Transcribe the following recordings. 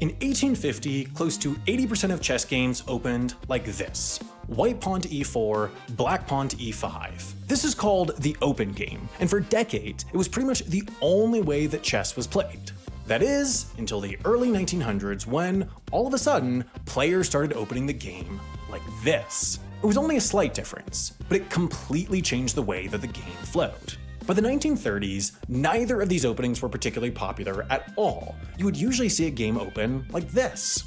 In 1850, close to 80% of chess games opened like this: white pawn to e4, black pawn to e5. This is called the open game, and for decades, it was pretty much the only way that chess was played. That is, until the early 1900s when, all of a sudden, players started opening the game like this. It was only a slight difference, but it completely changed the way that the game flowed. By the 1930s, neither of these openings were particularly popular at all. You would usually see a game open like this.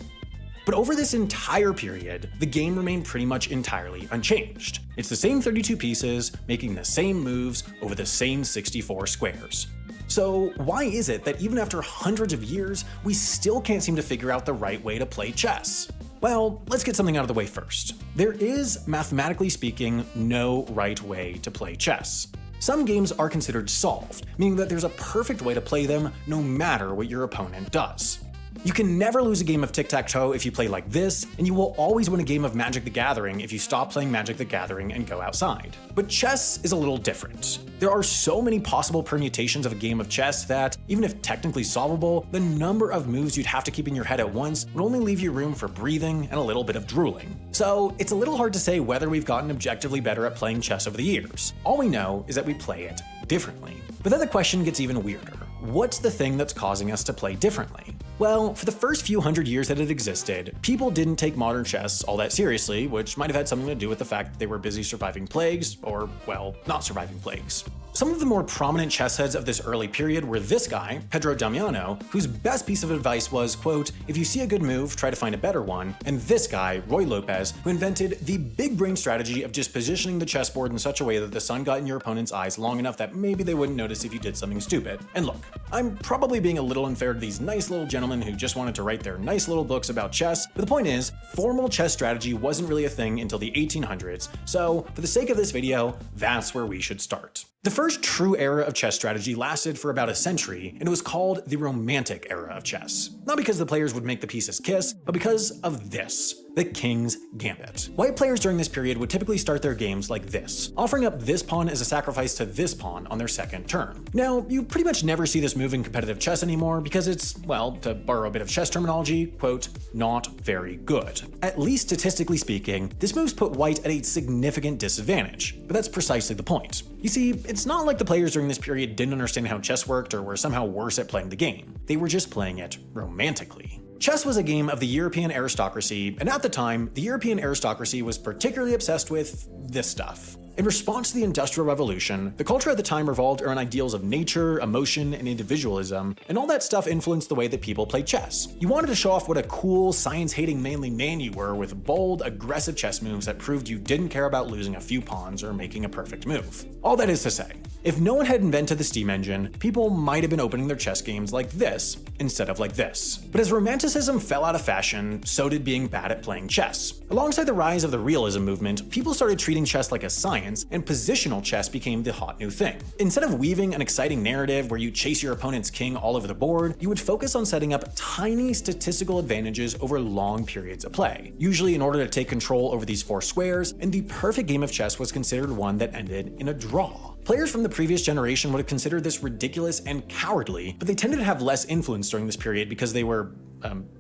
But over this entire period, the game remained pretty much entirely unchanged. It's the same 32 pieces, making the same moves over the same 64 squares. So why is it that even after hundreds of years, we still can't seem to figure out the right way to play chess? Well, let's get something out of the way first. There is, mathematically speaking, no right way to play chess. Some games are considered solved, meaning that there's a perfect way to play them no matter what your opponent does. You can never lose a game of tic-tac-toe if you play like this, and you will always win a game of Magic the Gathering if you stop playing Magic the Gathering and go outside. But chess is a little different. There are so many possible permutations of a game of chess that, even if technically solvable, the number of moves you'd have to keep in your head at once would only leave you room for breathing and a little bit of drooling. So it's a little hard to say whether we've gotten objectively better at playing chess over the years. All we know is that we play it differently. But then the question gets even weirder. What's the thing that's causing us to play differently? Well, for the first few hundred years that it existed, people didn't take modern chess all that seriously, which might have had something to do with the fact that they were busy surviving plagues, or, well, not surviving plagues. Some of the more prominent chess heads of this early period were this guy, Pedro Damiano, whose best piece of advice was, quote, "If you see a good move, try to find a better one," and this guy, Roy Lopez, who invented the big brain strategy of just positioning the chessboard in such a way that the sun got in your opponent's eyes long enough that maybe they wouldn't notice if you did something stupid. And look, I'm probably being a little unfair to these nice little gentlemen who just wanted to write their nice little books about chess, but the point is, formal chess strategy wasn't really a thing until the 1800s, so for the sake of this video, that's where we should start. The first true era of chess strategy lasted for about a century, and it was called the Romantic era of chess. Not because the players would make the pieces kiss, but because of this: the King's Gambit. White players during this period would typically start their games like this, offering up this pawn as a sacrifice to this pawn on their second turn. Now, you pretty much never see this move in competitive chess anymore because it's, well, to borrow a bit of chess terminology, quote, not very good. At least statistically speaking, this move's put white at a significant disadvantage, but that's precisely the point. You see, it's not like the players during this period didn't understand how chess worked or were somehow worse at playing the game. They were just playing it romantically. Chess was a game of the European aristocracy, and at the time, the European aristocracy was particularly obsessed with this stuff. In response to the Industrial Revolution, the culture at the time revolved around ideals of nature, emotion, and individualism, and all that stuff influenced the way that people played chess. You wanted to show off what a cool, science-hating, manly man you were with bold, aggressive chess moves that proved you didn't care about losing a few pawns or making a perfect move. All that is to say, if no one had invented the steam engine, people might have been opening their chess games like this instead of like this. But as romanticism fell out of fashion, so did being bad at playing chess. Alongside the rise of the realism movement, people started treating chess like a science, and positional chess became the hot new thing. Instead of weaving an exciting narrative where you chase your opponent's king all over the board, you would focus on setting up tiny statistical advantages over long periods of play, usually in order to take control over these four squares, and the perfect game of chess was considered one that ended in a draw. Players from the previous generation would have considered this ridiculous and cowardly, but they tended to have less influence during this period because they were,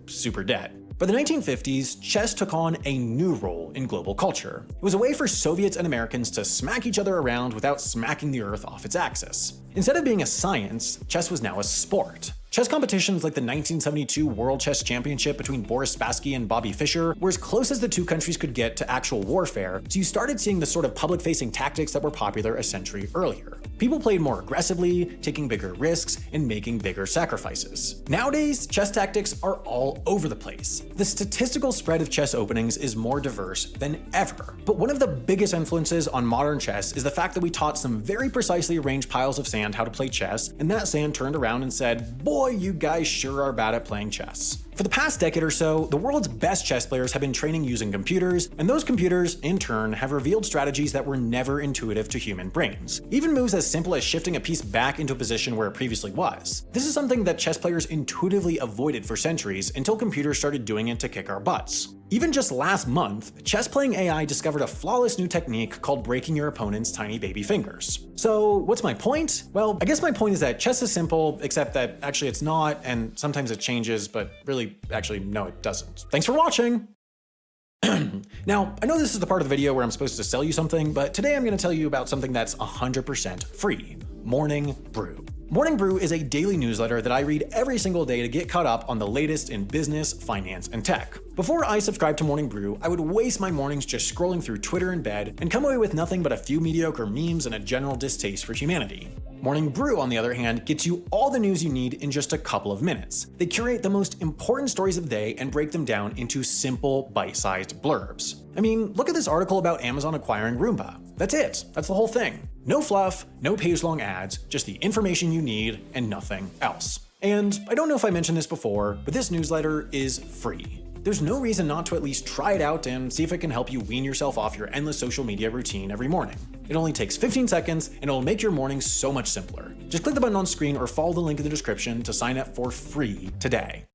super dead. By the 1950s, chess took on a new role in global culture. It was a way for Soviets and Americans to smack each other around without smacking the earth off its axis. Instead of being a science, chess was now a sport. Chess competitions like the 1972 World Chess Championship between Boris Spassky and Bobby Fischer were as close as the two countries could get to actual warfare, so you started seeing the sort of public-facing tactics that were popular a century earlier. People played more aggressively, taking bigger risks, and making bigger sacrifices. Nowadays, chess tactics are all over the place. The statistical spread of chess openings is more diverse than ever. But one of the biggest influences on modern chess is the fact that we taught some very precisely arranged piles of sand how to play chess, and that sand turned around and said, "Boy, you guys sure are bad at playing chess." For the past decade or so, the world's best chess players have been training using computers, and those computers, in turn, have revealed strategies that were never intuitive to human brains. Even moves as simple as shifting a piece back into a position where it previously was. This is something that chess players intuitively avoided for centuries until computers started doing it to kick our butts. Even just last month, chess-playing AI discovered a flawless new technique called breaking your opponent's tiny baby fingers. So what's my point? Well, I guess my point is that chess is simple, except that actually it's not, and sometimes it changes, but really, actually, no, it doesn't. Thanks for watching! Now, I know this is the part of the video where I'm supposed to sell you something, but today I'm going to tell you about something that's 100% free. Morning Brew. Morning Brew is a daily newsletter that I read every single day to get caught up on the latest in business, finance, and tech. Before I subscribed to Morning Brew, I would waste my mornings just scrolling through Twitter in bed and come away with nothing but a few mediocre memes and a general distaste for humanity. Morning Brew, on the other hand, gets you all the news you need in just a couple of minutes. They curate the most important stories of the day and break them down into simple, bite-sized blurbs. I mean, look at this article about Amazon acquiring Roomba. That's it. That's the whole thing. No fluff, no page-long ads, just the information you need and nothing else. And I don't know if I mentioned this before, but this newsletter is free. There's no reason not to at least try it out and see if it can help you wean yourself off your endless social media routine every morning. It only takes 15 seconds and it'll make your mornings so much simpler. Just click the button on screen or follow the link in the description to sign up for free today.